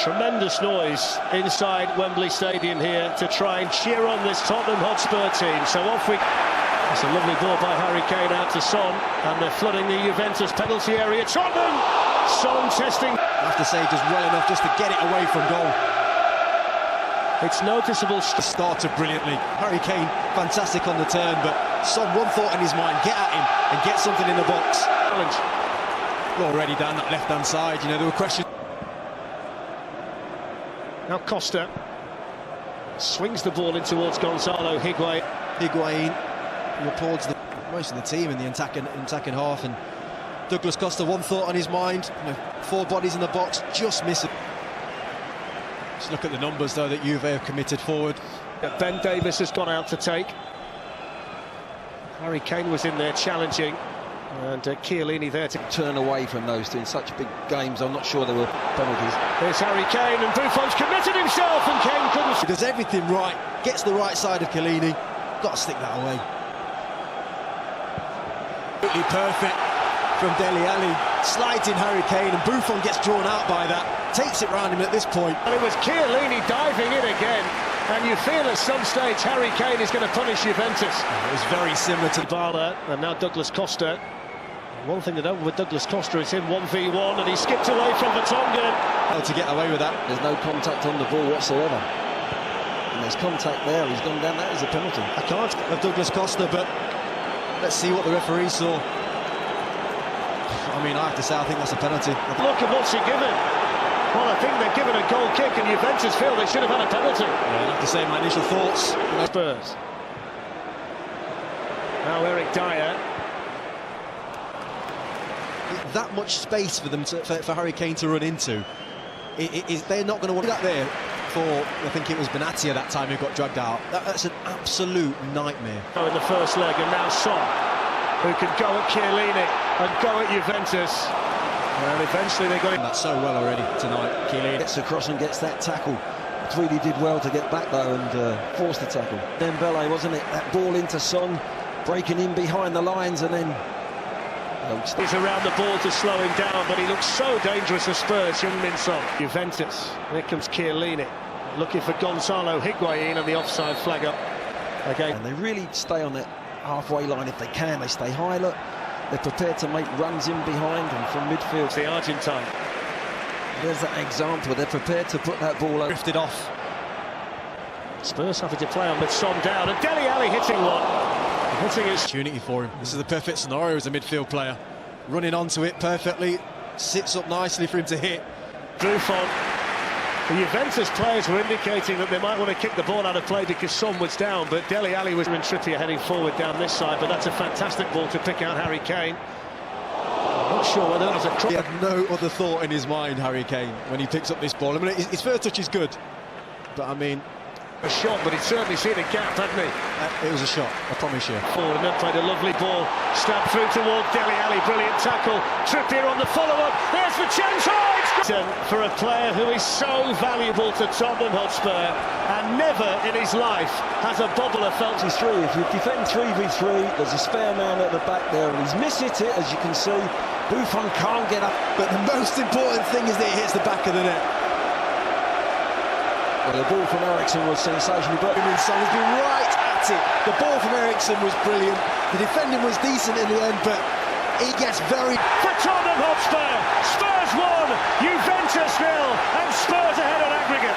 Tremendous noise inside Wembley Stadium here to try and cheer on this Tottenham Hotspur team. So off we... It's a lovely ball by Harry Kane out to Son, and they're flooding the Juventus penalty area. Tottenham! Son testing... I have to say, just well enough just to get it away from goal. It's noticeable. Started brilliantly. Harry Kane, fantastic on the turn, but Son, one thought in his mind, get at him and get something in the box. Challenge. Already down that left-hand side, you know, there were questions. Now Costa swings the ball in towards Gonzalo Higuain, who applauds most of the team in the attacking half, and Douglas Costa, one thought on his mind, you know, 4 bodies in the box, just missing. Just look at the numbers though that Juve have committed forward. Ben Davies has gone out to take. Harry Kane was in there challenging, and Chiellini there to turn away from those two in such big games. I'm not sure there were penalties. Here's Harry Kane, and Buffon's committed himself, and Kane couldn't. He does everything right, gets the right side of Chiellini, got to stick that away. Absolutely perfect from Dele Alli, slides in Harry Kane, and Buffon gets drawn out by that, takes it round him at this point. And it was Chiellini diving in again, and you feel at some stage Harry Kane is going to punish Juventus. It was very similar to Dybala, and now Douglas Costa. One thing to note with Douglas Costa is him 1v1, and he skipped away from Vertonghen. How to get away with that. There's no contact on the ball whatsoever. And there's contact there, he's gone down, that is a penalty. I can't of Douglas Costa, but let's see what the referee saw. I mean, I have to say, I think that's a penalty. Look at what's he given. Well, I think they're given a goal kick, and Juventus feel they should have had a penalty. Yeah, I have to say, my initial thoughts. Spurs. Now Eric Dyer. That much space for them for Harry Kane to run into. They're not going to want that there for, I think it was Benatia that time who got dragged out. That's an absolute nightmare. Oh, in the first leg, and now Son, who can go at Chiellini and go at Juventus. And eventually they're going... That's so well already tonight, Chiellini. Gets across and gets that tackle. Really did well to get back though and force the tackle. Dembele, wasn't it? That ball into Son, breaking in behind the lines, and then... He's around the ball to slow him down, but he looks so dangerous for Spurs, Heung-min Son. Juventus, here comes Chiellini, looking for Gonzalo Higuain, and the offside flag up again. And they really stay on that halfway line if they can. They stay high, look. They're prepared to make runs in behind and from midfield. The Argentine. There's that example. They're prepared to put that ball over. Drifted off. Spurs having to play on with Son down, and Dele Alli hitting one. Hitting his opportunity for him. This is the perfect scenario as a midfield player. Running onto it perfectly, sits up nicely for him to hit. Buffon. The Juventus players were indicating that they might want to kick the ball out of play because Son was down, but Dele Alli was in Trippier heading forward down this side, but that's a fantastic ball to pick out Harry Kane. I'm not sure whether that was a... He had no other thought in his mind, Harry Kane, when he picks up this ball. I mean, his first touch is good, but I mean... A shot, but he'd certainly seen a gap, hadn't he? It was a shot, I promise you. Forward, and then played a lovely ball, stabbed through towards Dele Alli, brilliant tackle. Trippier on the follow-up, there's the chance, for a player who is so valuable to Tottenham Hotspur, and never in his life has a bobbler felt his through. If you defend 3v3, there's a spare man at the back there, and he's missed it, as you can see. Buffon can't get up. But the most important thing is that it hits the back of the net. Well, the ball from Eriksen was sensational, but Son has been right at it. The ball from Eriksen was brilliant. The defending was decent in the end, but he gets very... For Tottenham Hotspur, Spurs 1, Juventus 0, and Spurs ahead on aggregate.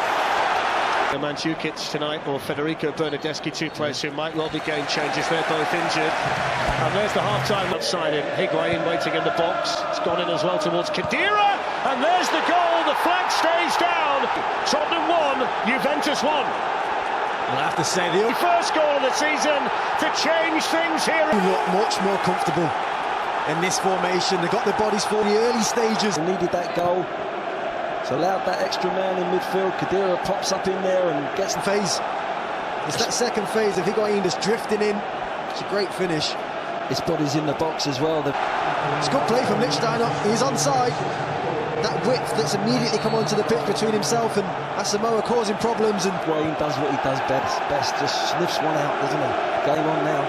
Mandzukic tonight, or Federico Bernardeschi, 2 players who might well be game changers. They're both injured. And there's the half-time outside him. Higuain waiting in the box. It's gone in as well towards Khedira. And there's the goal. The flag stays down. Tottenham 1, Juventus 1. I'll have to say the first goal of the season to change things here. They look much more comfortable in this formation. They got their bodies for the early stages. They needed that goal. It's allowed that extra man in midfield. Khedira pops up in there and gets the phase. It's that second phase of Higuain just drifting in. It's a great finish. His body's in the box as well. It's good play from Lichtsteiner. He's onside. That width that's immediately come onto the pitch between himself and Asamoah causing problems. And Wayne does what he does best. Just sniffs one out, doesn't he? Game on now.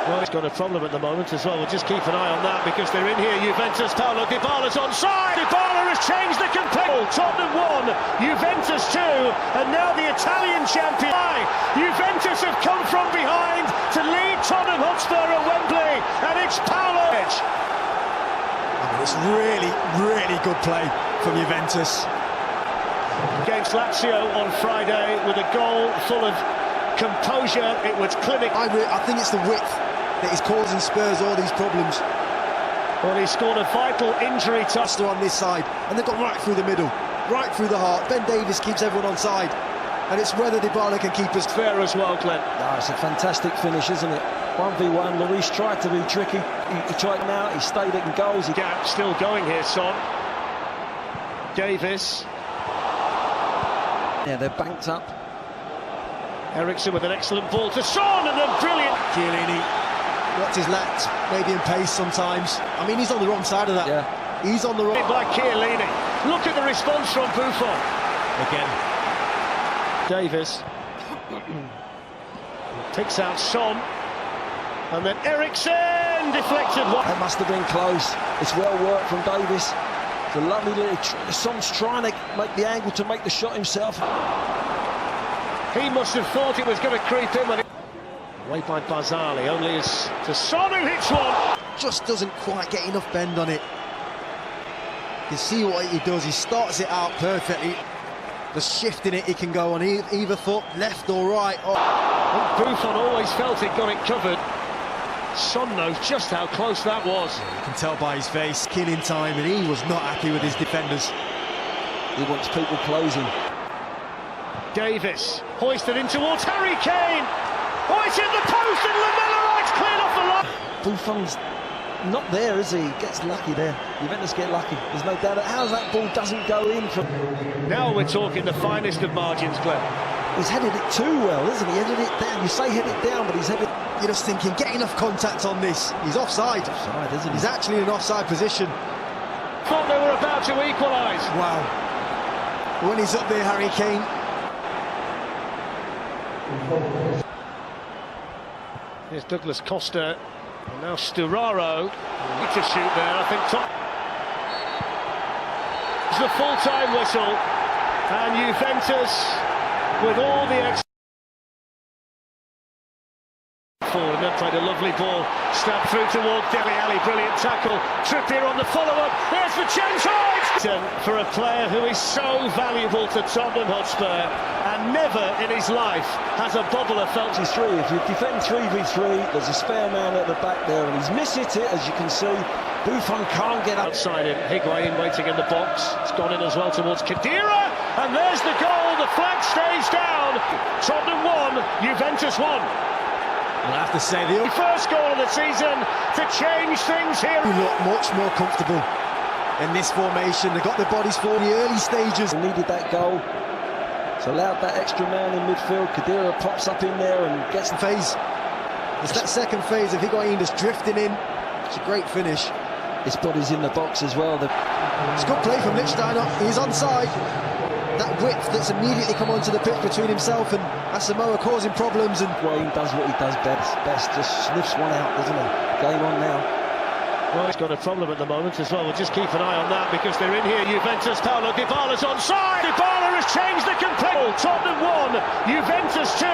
Well, he's got a problem at the moment as well. We'll just keep an eye on that because they're in here. Juventus, Paulo Dybala's onside. Dybala has changed the complete. Tottenham 1, Juventus 2, and now the Italian champion. Juventus have come from behind to lead Tottenham Hotspur at Wembley, and it's Paulo. It's really, really good play from Juventus. Against Lazio on Friday with a goal full of composure. It was clinic. I think it's the width that is causing Spurs all these problems. Well, he scored a vital injury touch on this side, and they've got right through the middle, right through the heart. Ben Davies keeps everyone on side, and it's whether Dybala can keep us fair as well, Glenn. No, it's a fantastic finish, isn't it? 1v1, Lloris tried to be tricky. He tried now, he stayed in goals. Gap still going here, Son. Davis. Yeah, they're banked up. Ericsson with an excellent ball to Son, and a brilliant... Chiellini, what's his lat, maybe in pace sometimes. I mean, he's on the wrong side of that. Yeah. He's on the wrong... By Chiellini. Look at the response from Buffon. Again. Davis. Picks out Son. And then Ericsson deflected. That must have been close. It's well worked from Davis. It's a lovely little... Son's trying to make the angle to make the shot himself. He must have thought it was going to creep in. Away by Barzali, only as to Son, who hits one. Just doesn't quite get enough bend on it. You can see what he does. He starts it out perfectly. The shift in it, he can go on either foot, left or right. Oh. Buffon always felt it got it covered. Son knows just how close that was. You can tell by his face, killing time, and he was not happy with his defenders. He wants people closing. Davis hoisted in towards Harry Kane. Oh, it's in the post, and Lamella Wright's cleared off the line. Buffon's not there, is he? He gets lucky there. Juventus get lucky. There's no doubt. How that ball doesn't go in from... Now we're talking the finest of margins, Glenn. He's headed it too well, isn't he? Headed it down. You say head it down, but he's headed... You're just thinking, get enough contact on this. He's offside. Offside, isn't he? He's actually in an offside position. Thought they were about to equalise. Wow. When he's up there, Harry Kane. Here's Douglas Costa. And now Sturaro. Need to shoot there, I think. It's the full-time whistle. And Juventus, with all the... Forward, and then played a lovely ball, stabbed through toward Dele Alli, brilliant tackle, Trippier on the follow-up, there's the chance, for a player who is so valuable to Tottenham Hotspur, and never in his life has a bobbler felt his three. If you defend 3v3, there's a spare man at the back there, and he's missed it, as you can see. Buffon can't get outside him. Higuain waiting in the box, it's gone in as well towards Khedira, and there's the goal, the flag stays down, Tottenham 1, Juventus 1. I'll have to say, the first goal of the season to change things here. They look much more comfortable in this formation. They got their bodies for the early stages. They needed that goal. It's allowed that extra man in midfield. Khedira pops up in there and gets the phase. It's that second phase of Higuain just drifting in. It's a great finish. His body's in the box as well. It's good play from Lichtsteiner. He's onside. That width that's immediately come onto the pitch between himself and Asamoah, causing problems. And Wayne does what he does best, just sniffs one out, doesn't he? Game on now. Well, he's got a problem at the moment as well. We'll just keep an eye on that because they're in here. Juventus, Paulo Dybala's onside. Dybala has changed the complete. Tottenham 1, Juventus 2.